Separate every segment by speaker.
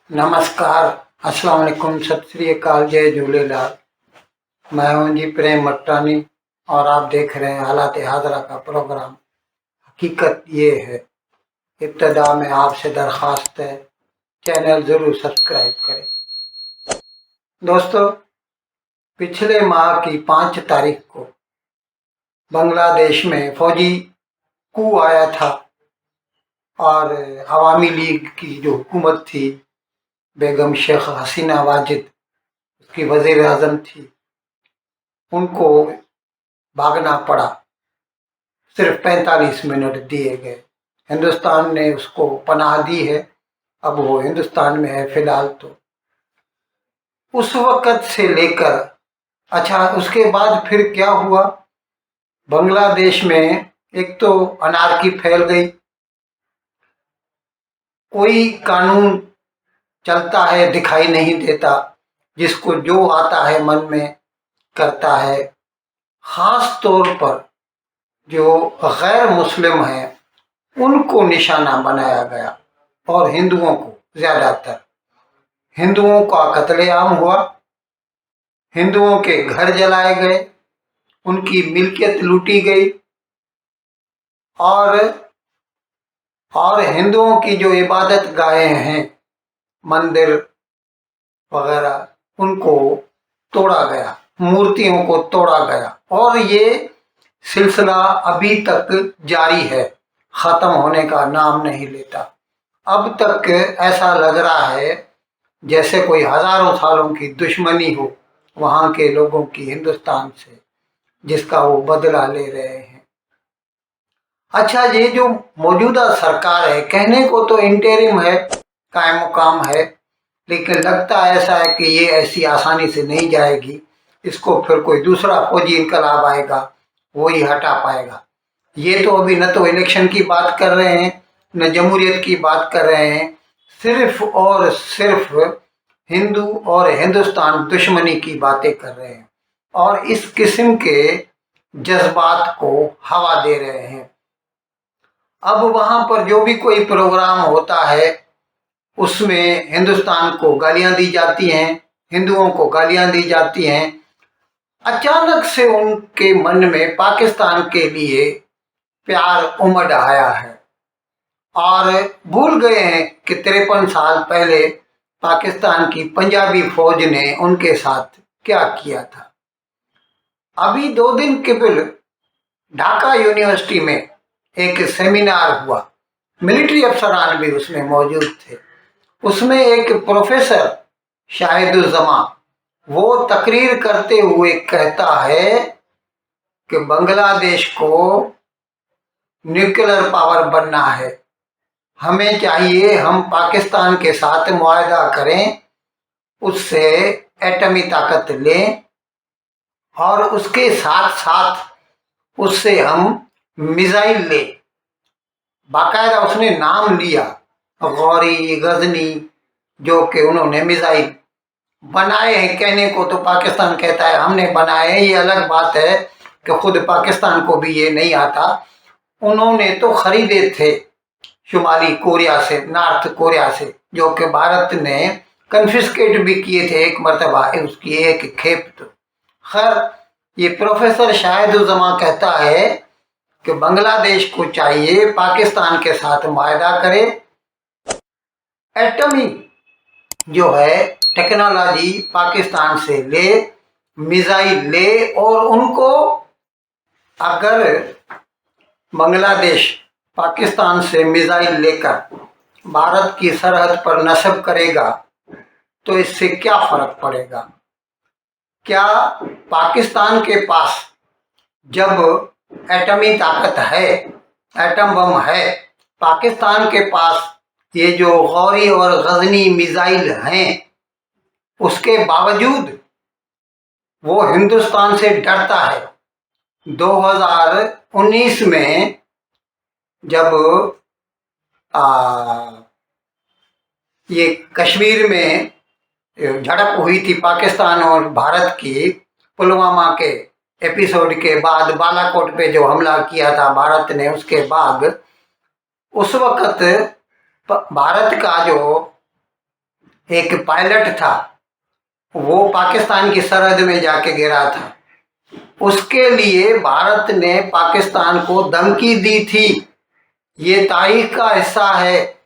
Speaker 1: नमस्कार, अस्सलाम वालेकुम, सत श्री अकाल, जय झूलेलाल। मैं हूं जी प्रेम मट्टानी और आप देख रहे हैं हालात हाजरा का प्रोग्राम। हकीकत ये है, इब्तदा में आपसे दरख्वास्त है, चैनल ज़रूर सब्सक्राइब करें। दोस्तों, पिछले माह की 5 तारीख को बांग्लादेश में फौजी कू आया था और अवामी लीग की जो हुकूमत थी, बेगम शेख हसीना वाजिद उसकी वज़ीर आज़म थी, उनको भागना पड़ा। सिर्फ 45 मिनट दिए गए। हिंदुस्तान ने उसको पनाह दी है, अब वो हिंदुस्तान में है फिलहाल। तो उस वक़्त से लेकर उसके बाद फिर क्या हुआ, बांग्लादेश में एक तो अनारकी फैल गई, कोई कानून चलता है दिखाई नहीं देता, जिसको जो आता है मन में करता है। ख़ास तौर पर जो गैर मुस्लिम हैं उनको निशाना बनाया गया और हिंदुओं को, ज़्यादातर हिंदुओं का कत्लेआम हुआ, हिंदुओं के घर जलाए गए, उनकी मिल्कियत लूटी गई और हिंदुओं की जो इबादत गाहें हैं, मंदिर वगैरह, उनको तोड़ा गया, मूर्तियों को तोड़ा गया और ये सिलसिला अभी तक जारी है, ख़त्म होने का नाम नहीं लेता। अब तक ऐसा लग रहा है जैसे कोई हज़ारों सालों की दुश्मनी हो वहाँ के लोगों की हिंदुस्तान से, जिसका वो बदला ले रहे हैं। ये जो मौजूदा सरकार है, कहने को तो इंटरिम है, कायम मुकाम है, लेकिन लगता ऐसा है कि ये ऐसी आसानी से नहीं जाएगी। इसको फिर कोई दूसरा फौजी इनकलाब आएगा, वो ही हटा पाएगा। ये तो अभी न तो इलेक्शन की बात कर रहे हैं, न जमहूरियत की बात कर रहे हैं, सिर्फ और सिर्फ हिंदू और हिंदुस्तान दुश्मनी की बातें कर रहे हैं और इस किस्म के जज्बात को हवा दे रहे हैं। अब वहाँ पर जो भी कोई प्रोग्राम होता है उसमें हिंदुस्तान को गालियाँ दी जाती हैं, हिंदुओं को गालियाँ दी जाती हैं। अचानक से उनके मन में पाकिस्तान के लिए प्यार उमड़ आया है और भूल गए हैं कि 53 साल पहले पाकिस्तान की पंजाबी फौज ने उनके साथ क्या किया था। अभी 2 दिन कबल ढाका यूनिवर्सिटी में एक सेमिनार हुआ, मिलिट्री अफसरान भी उसमें मौजूद थे। उसमें एक प्रोफेसर शाहिदुज़्ज़मा वो तकरीर करते हुए कहता है कि बांग्लादेश को न्यूक्लियर पावर बनना है, हमें चाहिए हम पाकिस्तान के साथ मुआहदा करें, उससे एटमी ताकत लें और उसके साथ साथ उससे हम मिसाइल लें। बाकायदा उसने नाम लिया, गौरी, गजनी, जो कि उन्होंने मिसाइल बनाए हैं। कहने को तो पाकिस्तान कहता है हमने बनाए हैं, ये अलग बात है कि खुद पाकिस्तान को भी ये नहीं आता। उन्होंने तो खरीदे थे शुमाली कोरिया से, नॉर्थ कोरिया से, जो कि भारत ने कन्फिस्केट भी किए थे एक मरतबा, उसकी एक खेप। तो खैर, ये प्रोफेसर शाहिदुज़्ज़मा कहता है कि बांग्लादेश को चाहिए पाकिस्तान के साथ मुआहदा करे, एटमी जो है टेक्नोलॉजी पाकिस्तान से ले, मिसाइल ले, और उनको अगर बांग्लादेश पाकिस्तान से मिसाइल लेकर भारत की सरहद पर नस्ब करेगा तो इससे क्या फर्क पड़ेगा। क्या पाकिस्तान के पास जब एटमी ताकत है, एटम बम है, पाकिस्तान के पास ये जो गौरी और गजनी मिसाइल हैं, उसके बावजूद वो हिंदुस्तान से डरता है। 2019 में जब ये कश्मीर में झड़प हुई थी पाकिस्तान और भारत की, पुलवामा के एपिसोड के बाद बालाकोट पे जो हमला किया था भारत ने, उसके बाद उस वक़्त भारत का जो एक पायलट था, वो पाकिस्तान की सरहद में जाके गिरा था। उसके लिए भारत ने पाकिस्तान को धमकी दी थी, ये तारीख का हिस्सा है।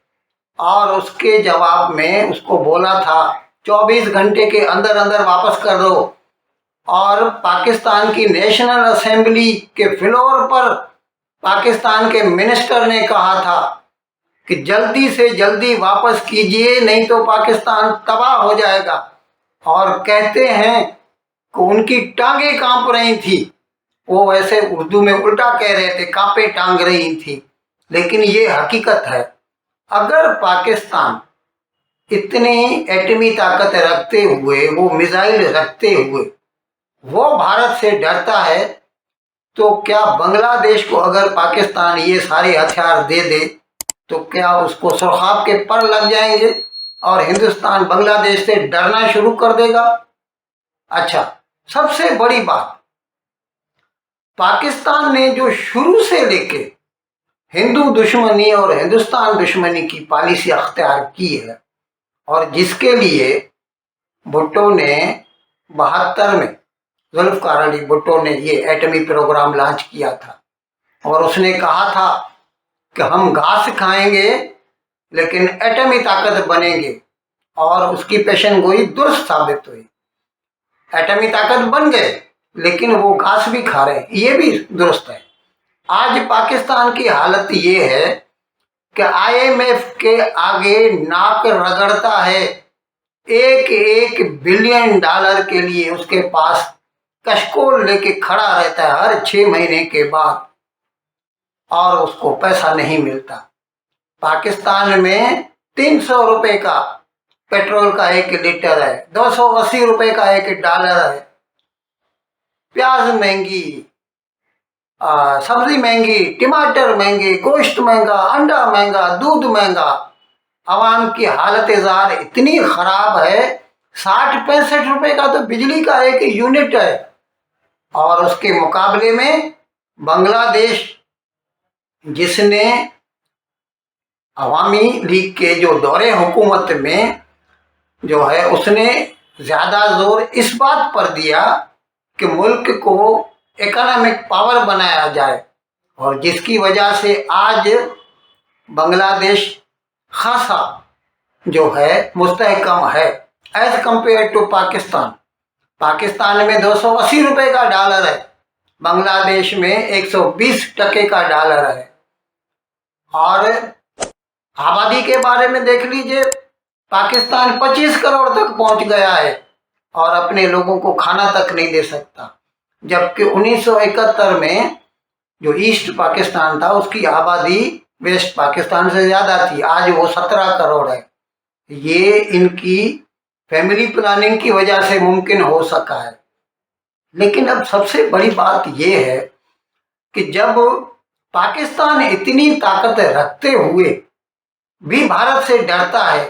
Speaker 1: और उसके जवाब में उसको बोला था 24 घंटे के अंदर अंदर वापस कर दो। और पाकिस्तान की नेशनल असेंबली के फ्लोर पर पाकिस्तान के मिनिस्टर ने कहा था कि जल्दी से जल्दी वापस कीजिए, नहीं तो पाकिस्तान तबाह हो जाएगा। और कहते हैं कि उनकी टांगें कांप रही थी। वो वैसे उर्दू में उल्टा कह रहे थे, कांपे टांग रही थी, लेकिन ये हकीकत है। अगर पाकिस्तान इतनी एटमी ताकत रखते हुए, वो मिसाइल रखते हुए वो भारत से डरता है, तो क्या बांग्लादेश को अगर पाकिस्तान ये सारे हथियार दे दे तो क्या उसको सुरखाब के पर लग जाएंगे और हिंदुस्तान बांग्लादेश से डरना शुरू कर देगा? अच्छा, सबसे बड़ी बात, पाकिस्तान ने जो शुरू से लेके हिंदू दुश्मनी और हिंदुस्तान दुश्मनी की पॉलिसी अख्तियार की है, और जिसके लिए भुट्टो ने 72 में, जुल्फ़िकार अली भुट्टो ने ये एटमी प्रोग्राम लॉन्च किया था। और उसने कहा था कि हम घास खाएंगे लेकिन एटमी ताकत बनेंगे, और उसकी पेशन गोई दुरुस्त साबित हुई। एटमी ताकत बन गए लेकिन वो घास भी खा रहे हैं, ये भी दुरुस्त है। आज पाकिस्तान की हालत ये है कि IMF के आगे नाक रगड़ता है। $1 बिलियन के लिए उसके पास कशकोल लेके खड़ा रहता है हर 6 महीने के बाद, और उसको पैसा नहीं मिलता। पाकिस्तान में 300 रुपए का पेट्रोल का 1 लीटर है, 280 रुपए का $1 है। प्याज महंगी, सब्जी महंगी, टमाटर महंगे, गोश्त महंगा, अंडा महंगा, दूध महंगा। आवाम की हालत जार इतनी खराब है, 60-65 रुपए का तो बिजली का 1 यूनिट है। और उसके मुकाबले में बांग्लादेश, जिसने अवामी लीग के जो दौरे हुकूमत में जो है, उसने ज़्यादा जोर इस बात पर दिया कि मुल्क को इकोनॉमिक पावर बनाया जाए, और जिसकी वजह से आज बांग्लादेश खासा जो है मुस्तहकम है as compare to Pakistan. Pakistan में 280 रुपए का $1 है, बांग्लादेश में 120% का $1 है। और आबादी के बारे में देख लीजिए, पाकिस्तान 25 करोड़ तक पहुंच गया है और अपने लोगों को खाना तक नहीं दे सकता। जबकि 1971 में जो ईस्ट पाकिस्तान था, उसकी आबादी वेस्ट पाकिस्तान से ज़्यादा थी, आज वो 17 करोड़ है। ये इनकी फैमिली प्लानिंग की वजह से मुमकिन हो सका है। लेकिन अब सबसे बड़ी बात ये है कि जब पाकिस्तान इतनी ताकत रखते हुए भी भारत से डरता है,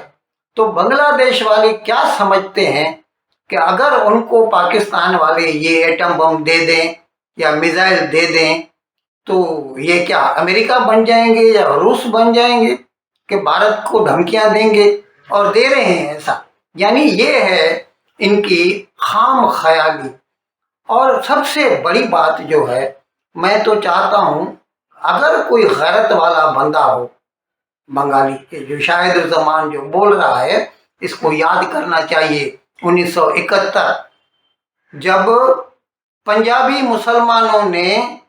Speaker 1: तो बांग्लादेश वाले क्या समझते हैं कि अगर उनको पाकिस्तान वाले ये एटम बम दे दें या मिसाइल दे दें, तो ये क्या अमेरिका बन जाएंगे या रूस बन जाएंगे कि भारत को धमकियां देंगे, और दे रहे हैं ऐसा। यानी ये है इनकी खाम ख्याली। और सबसे बड़ी बात जो है, मैं तो चाहता हूं अगर कोई गैरत वाला बंदा हो बंगाली के, जो शायद जमान जो बोल रहा है, इसको याद करना चाहिए 1971 जब पंजाबी मुसलमानों ने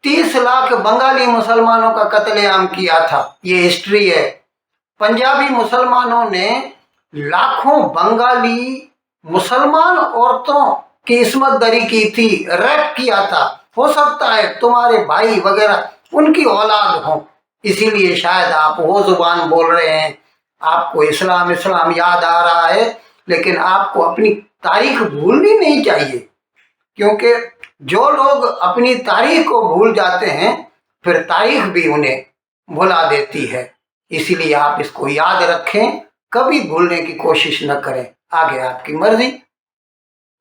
Speaker 1: 30 लाख बंगाली मुसलमानों का कत्लेआम किया था। ये हिस्ट्री है। पंजाबी मुसलमानों ने लाखों बंगाली मुसलमान औरतों की इस्मत दरी की थी, रेप किया था। हो सकता है तुम्हारे भाई वगैरह उनकी औलाद हो, इसीलिए शायद आप वो जुबान बोल रहे हैं, आपको इस्लाम इस्लाम याद आ रहा है। लेकिन आपको अपनी तारीख भूलनी नहीं चाहिए, क्योंकि जो लोग अपनी तारीख को भूल जाते हैं, फिर तारीख भी उन्हें भुला देती है। इसीलिए आप इसको याद रखें, कभी भूलने की कोशिश न करें। आगे आपकी मर्जी।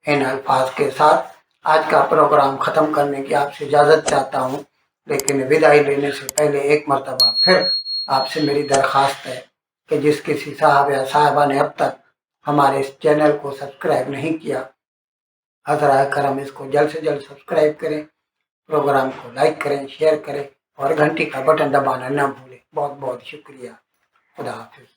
Speaker 1: इन अल्फाज के साथ आज का प्रोग्राम ख़त्म करने की आपसे इजाज़त चाहता हूँ, लेकिन विदाई लेने से पहले एक मरतबा फिर आपसे मेरी दरख्वास्त है कि जिस किसी साहब या साहिबा ने अब तक हमारे इस चैनल को सब्सक्राइब नहीं किया, हजरा करम इसको जल्द से जल्द सब्सक्राइब करें, प्रोग्राम को लाइक करें, शेयर करें और घंटी का बटन दबाना ना भूलें। बहुत बहुत शुक्रिया। खुदा हाफिज।